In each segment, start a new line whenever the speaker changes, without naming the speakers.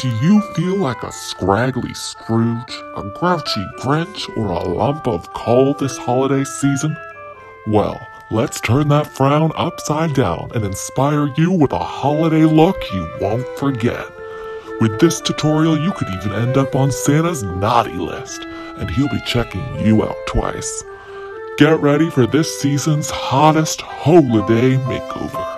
Do you feel like a scraggly Scrooge, a grouchy Grinch, or a lump of coal this holiday season? Well, let's turn that frown upside down and inspire you with a holiday look you won't forget. With this tutorial, you could even end up on Santa's naughty list, and he'll be checking you out twice. Get ready for this season's hottest holiday makeover.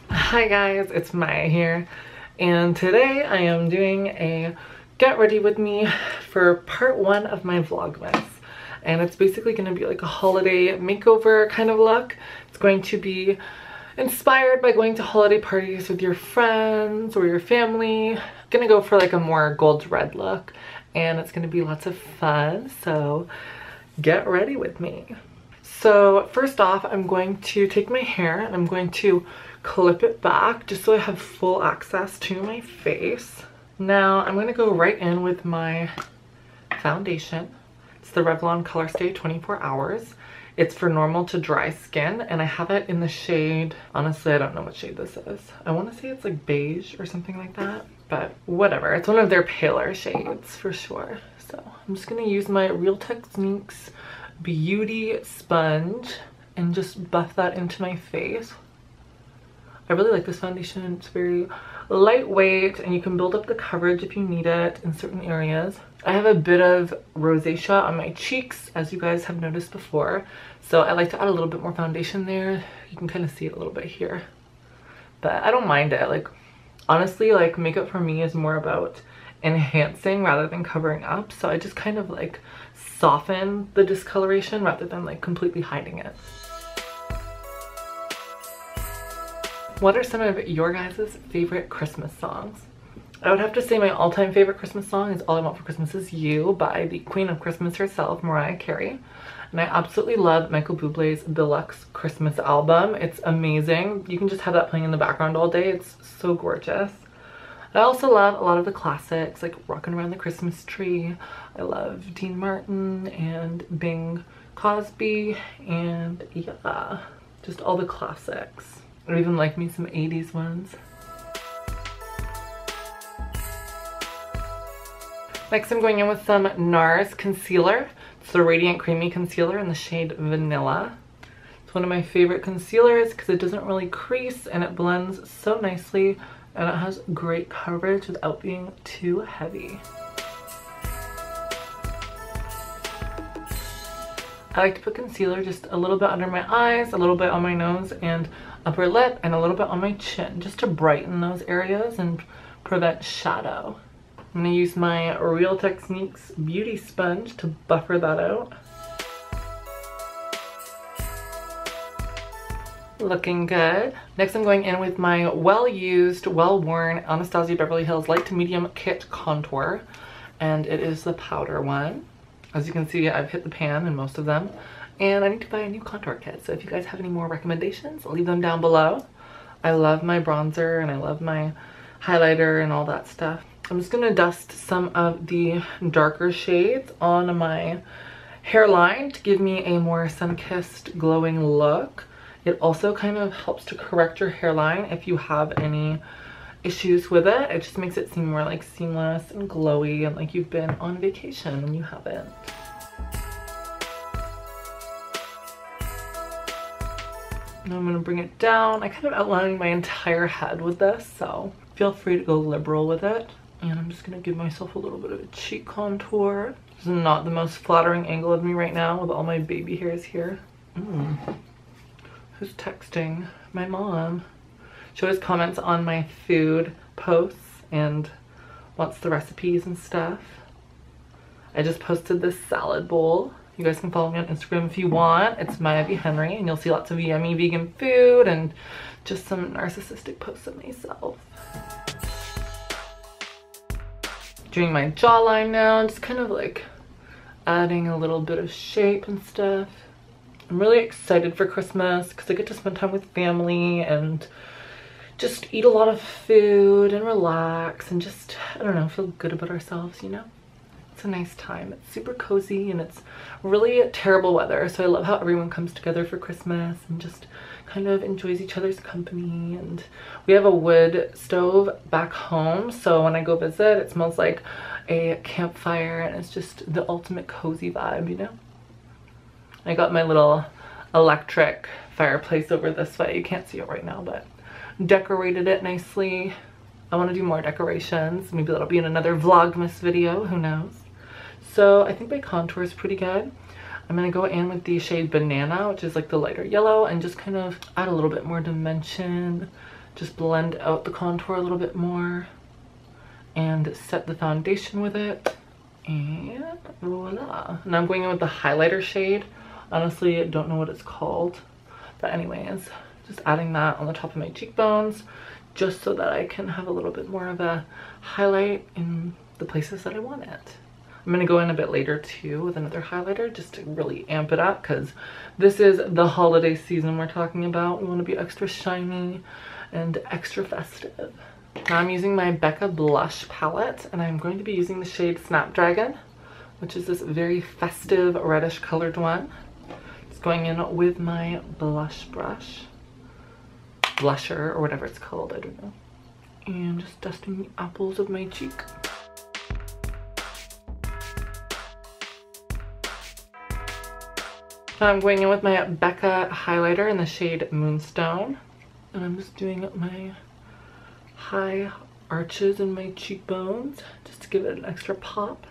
Hi guys, it's Maya here, and today I am doing a get ready with me for part 1 of my Vlogmas. And it's basically going to be like a holiday makeover kind of look. It's going to be inspired by going to holiday parties with your friends or your family. I'm going to go for like a more gold red look, and it's going to be lots of fun, so get ready with me. So first off, I'm going to take my hair and I'm going to clip it back just so I have full access to my face. Now I'm going to go right in with my foundation. It's the Revlon Color Stay 24 Hours. It's for normal to dry skin, and I have it in the shade, honestly I don't know what shade this is. I want to say it's like beige or something like that, but whatever. It's one of their paler shades for sure. So I'm just going to use my Real Techniques Beauty Sponge and just buff that into my face. I really like this foundation. It's very lightweight and you can build up the coverage if you need it in certain areas. I have a bit of rosacea on my cheeks, as you guys have noticed before, so I like to add a little bit more foundation there. You can kind of see it a little bit here, but I don't mind it. Like, honestly, like, makeup for me is more about enhancing rather than covering up, so I just kind of like soften the discoloration rather than like completely hiding it. What are some of your guys' favorite Christmas songs? I would have to say my all-time favorite Christmas song is All I Want for Christmas Is You by the Queen of Christmas herself, Mariah Carey. And I absolutely love Michael Bublé's Deluxe Christmas album. It's amazing. You can just have that playing in the background all day. It's so gorgeous. I also love a lot of the classics like Rockin' Around the Christmas Tree. I love Dean Martin and Bing Crosby, and yeah, just all the classics. I even like me some 80s ones. Next I'm going in with some NARS concealer. It's the Radiant Creamy Concealer in the shade Vanilla. It's one of my favorite concealers because it doesn't really crease and it blends so nicely, and it has great coverage without being too heavy. I like to put concealer just a little bit under my eyes, a little bit on my nose and upper lip, and a little bit on my chin, just to brighten those areas and prevent shadow. I'm going to use my Real Techniques Beauty Sponge to buffer that out. Looking good. Next I'm going in with my well-used, well-worn Anastasia Beverly Hills Light to Medium Kit Contour, and it is the powder one. As you can see, I've hit the pan in most of them, and I need to buy a new contour kit, so if you guys have any more recommendations, leave them down below. I love my bronzer and I love my highlighter and all that stuff. I'm just going to dust some of the darker shades on my hairline to give me a more sun-kissed, glowing look. It also kind of helps to correct your hairline if you have any issues with it. It just makes it seem more like seamless and glowy and like you've been on vacation when you haven't. Now I'm going to bring it down. I kind of outlined my entire head with this, so feel free to go liberal with it. And I'm just going to give myself a little bit of a cheek contour. This is not the most flattering angle of me right now with all my baby hairs here. Who's texting? My mom. She always comments on my food posts and wants the recipes and stuff. I just posted this salad bowl. You guys can follow me on Instagram if you want. It's Maya V. Henry, and you'll see lots of yummy vegan food and just some narcissistic posts of myself. Doing my jawline now, just kind of like adding a little bit of shape and stuff. I'm really excited for Christmas because I get to spend time with family and just eat a lot of food and relax and just, I don't know, feel good about ourselves, you know? It's a nice time. It's super cozy and it's really terrible weather. So I love how everyone comes together for Christmas and just kind of enjoys each other's company. And we have a wood stove back home. So when I go visit, it smells like a campfire and it's just the ultimate cozy vibe, you know? I got my little electric fireplace over this way. You can't see it right now, but decorated it nicely. I want to do more decorations. Maybe that'll be in another Vlogmas video, who knows. So I think my contour is pretty good. I'm going to go in with the shade Banana, which is like the lighter yellow, and just kind of add a little bit more dimension. Just blend out the contour a little bit more and set the foundation with it. And voila. Now I'm going in with the highlighter shade. Honestly, I don't know what it's called. But anyways, just adding that on the top of my cheekbones just so that I can have a little bit more of a highlight in the places that I want it. I'm going to go in a bit later too with another highlighter just to really amp it up because this is the holiday season we're talking about. We want to be extra shiny and extra festive. Now I'm using my Becca blush palette and I'm going to be using the shade Snapdragon, which is this very festive reddish colored one. Just going in with my blush brush, blusher or whatever it's called, I don't know. And just dusting the apples of my cheek. Now I'm going in with my Becca highlighter in the shade Moonstone. And I'm just doing my high arches in my cheekbones just to give it an extra pop.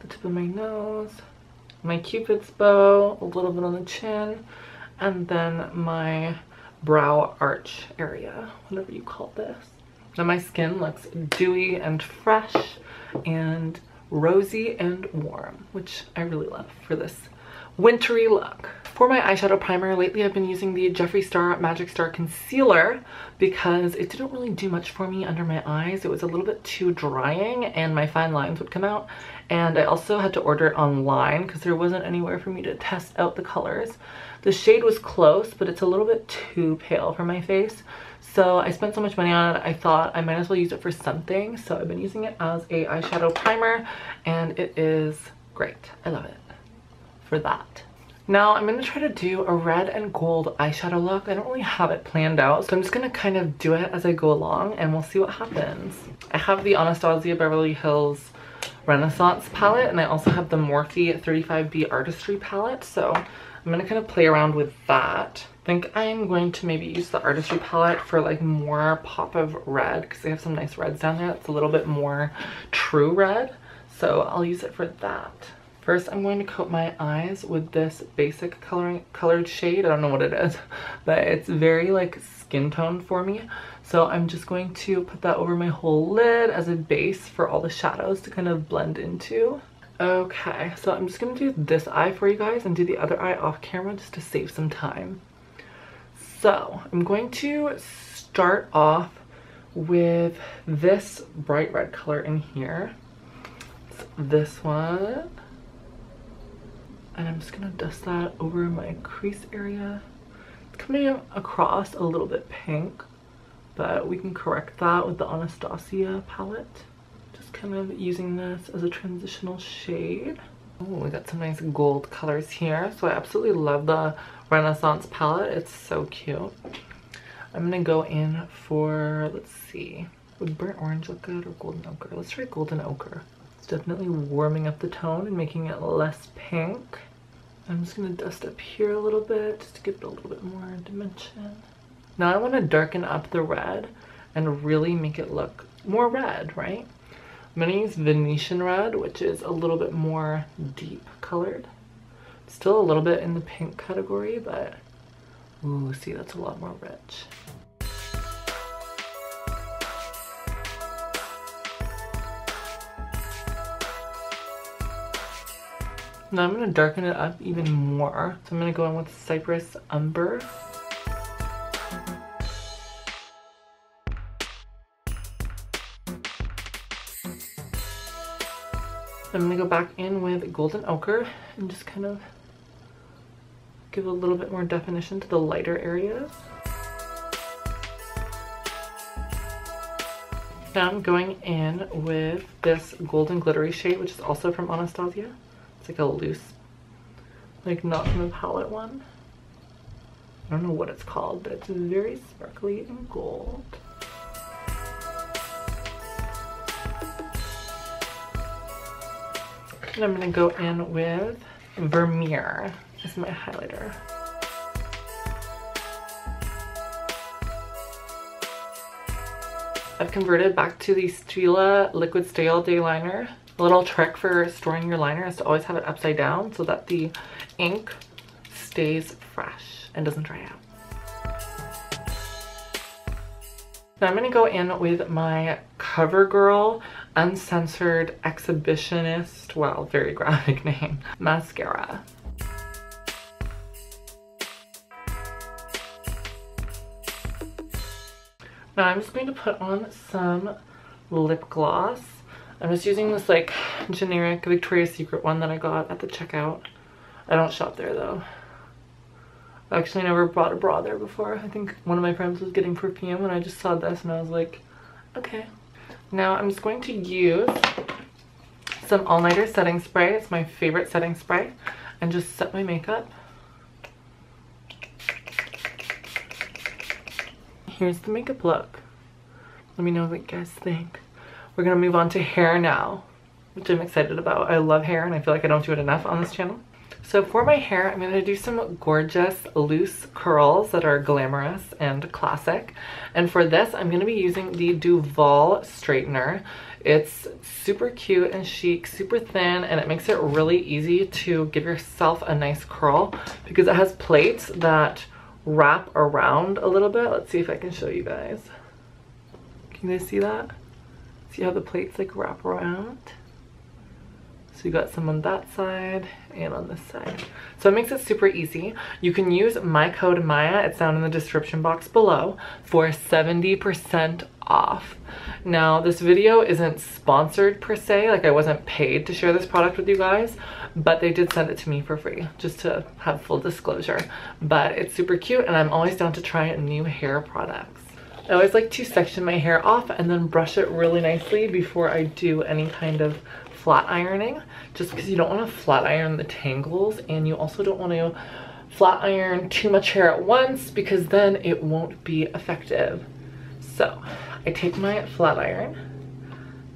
The tip of my nose, my Cupid's bow, a little bit on the chin, and then my brow arch area, whatever you call this. Now my skin looks dewy and fresh and rosy and warm, which I really love for this wintry look. For my eyeshadow primer, lately I've been using the Jeffree Star Magic Star Concealer because it didn't really do much for me under my eyes. It was a little bit too drying and my fine lines would come out. And I also had to order it online because there wasn't anywhere for me to test out the colors. The shade was close, but it's a little bit too pale for my face. So I spent so much money on it, I thought I might as well use it for something. So I've been using it as a eyeshadow primer and it is great. I love it for that. Now I'm going to try to do a red and gold eyeshadow look. I don't really have it planned out, so I'm just going to kind of do it as I go along and we'll see what happens. I have the Anastasia Beverly Hills Renaissance palette and I also have the Morphe 35B Artistry palette, so I'm going to kind of play around with that. I think I'm going to maybe use the Artistry palette for like more pop of red because they have some nice reds down there that's a little bit more true red, so I'll use it for that. First, I'm going to coat my eyes with this basic colored shade. I don't know what it is, but it's very like skin tone for me. So I'm just going to put that over my whole lid as a base for all the shadows to kind of blend into. Okay, so I'm just going to do this eye for you guys and do the other eye off camera just to save some time. So I'm going to start off with this bright red color in here. It's this one. And I'm just gonna dust that over my crease area. It's coming across a little bit pink, but we can correct that with the Anastasia palette. Just kind of using this as a transitional shade. Oh, we got some nice gold colors here. So I absolutely love the Renaissance palette. It's so cute. I'm gonna go in for, let's see, would burnt orange look good or golden ochre? Let's try golden ochre. It's definitely warming up the tone and making it less pink. I'm just going to dust up here a little bit just to give it a little bit more dimension. Now I want to darken up the red and really make it look more red, right? I'm going to use Venetian red, which is a little bit more deep colored. Still a little bit in the pink category, but ooh, see, that's a lot more rich. Now I'm going to darken it up even more. So I'm going to go in with Cypress Umber. I'm going to go back in with Golden Ochre and just kind of give a little bit more definition to the lighter areas. Now I'm going in with this golden glittery shade, which is also from Anastasia. It's like a loose, like not from the palette one. I don't know what it's called, but it's very sparkly and gold. And I'm gonna go in with Vermeer as my highlighter. I've converted back to the Stila Liquid Stay All Day liner. A little trick for storing your liner is to always have it upside down so that the ink stays fresh and doesn't dry out. Now I'm gonna go in with my CoverGirl Uncensored Exhibitionist, well, very graphic name, mascara. Now I'm just going to put on some lip gloss. I'm just using this like generic Victoria's Secret one that I got at the checkout. I don't shop there though. I actually never bought a bra there before. I think one of my friends was getting perfume and I just saw this and I was like, okay. Now I'm just going to use some All Nighter setting spray. It's my favorite setting spray. And just set my makeup. Here's the makeup look. Let me know what you guys think. We're gonna move on to hair now, which I'm excited about. I love hair and I feel like I don't do it enough on this channel. So for my hair, I'm gonna do some gorgeous loose curls that are glamorous and classic. And for this, I'm gonna be using the Duval straightener. It's super cute and chic, super thin, and it makes it really easy to give yourself a nice curl because it has plates that wrap around a little bit. Let's see if I can show you guys. Can you guys see that? See how the plates like wrap around? So you got some on that side and on this side. So it makes it super easy. You can use my code Maya, it's down in the description box below, for 70% off. Now this video isn't sponsored per se, like I wasn't paid to share this product with you guys, but they did send it to me for free, just to have full disclosure. But it's super cute and I'm always down to try new hair products. I always like to section my hair off and then brush it really nicely before I do any kind of flat ironing, just because you don't want to flat iron the tangles and you also don't want to flat iron too much hair at once because then it won't be effective. So I take my flat iron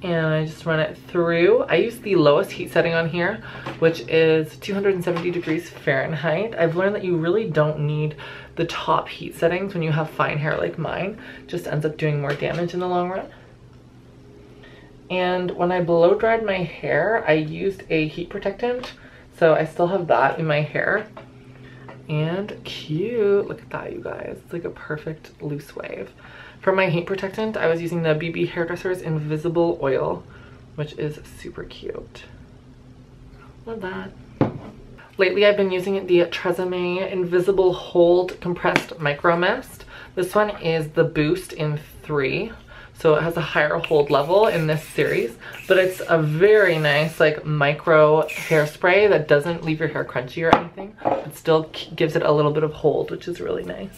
and I just run it through. I use the lowest heat setting on here, which is 270 degrees Fahrenheit. I've learned that you really don't need the top heat settings when you have fine hair like mine. It just ends up doing more damage in the long run. And when I blow dried my hair, I used a heat protectant. So I still have that in my hair. And cute, look at that you guys. It's like a perfect loose wave. For my heat protectant, I was using the BB Hairdresser's Invisible Oil, which is super cute. Love that. Lately I've been using the Tresemme Invisible Hold Compressed Micro Mist. This one is the Boost in 3. So it has a higher hold level in this series, but it's a very nice like micro hairspray that doesn't leave your hair crunchy or anything. It still gives it a little bit of hold, which is really nice.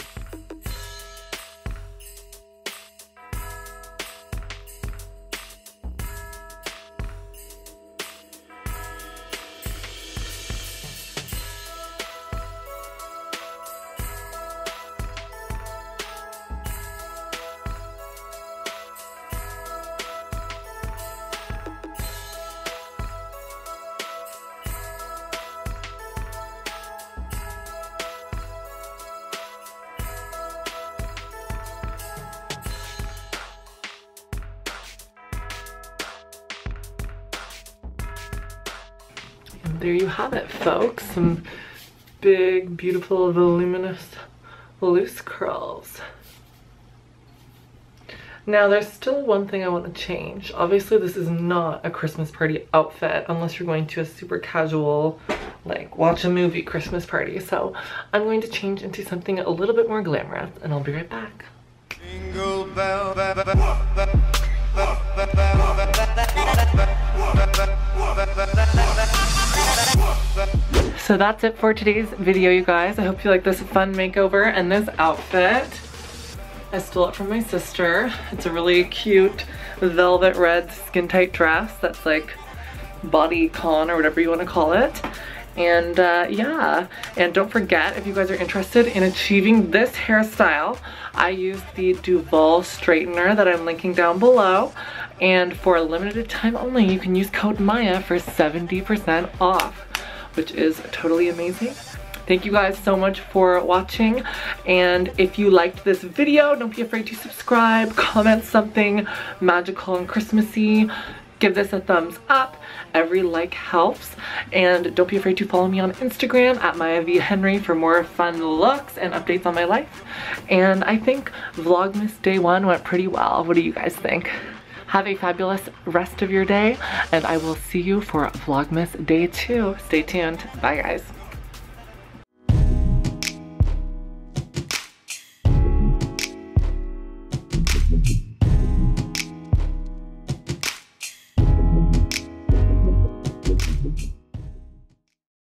And there you have it, folks. Some big, beautiful, voluminous, loose curls. Now, there's still one thing I want to change. Obviously, this is not a Christmas party outfit unless you're going to a super casual, like, watch a movie Christmas party. So I'm going to change into something a little bit more glamorous, and I'll be right back. Jingle bell, so that's it for today's video, you guys. I hope you like this fun makeover and this outfit. I stole it from my sister. It's a really cute velvet red skin tight dress that's like bodycon or whatever you want to call it. And yeah, and don't forget, if you guys are interested in achieving this hairstyle, I used the Duval straightener that I'm linking down below, and for a limited time only you can use code Maya for 70% off, which is totally amazing. Thank you guys so much for watching, and if you liked this video, don't be afraid to subscribe, comment something magical and Christmassy, give this a thumbs up. Every like helps. And don't be afraid to follow me on Instagram at Maya V Henry for more fun looks and updates on my life. And I think Vlogmas day 1 went pretty well. What do you guys think? Have a fabulous rest of your day, and I will see you for Vlogmas day 2. Stay tuned. Bye guys.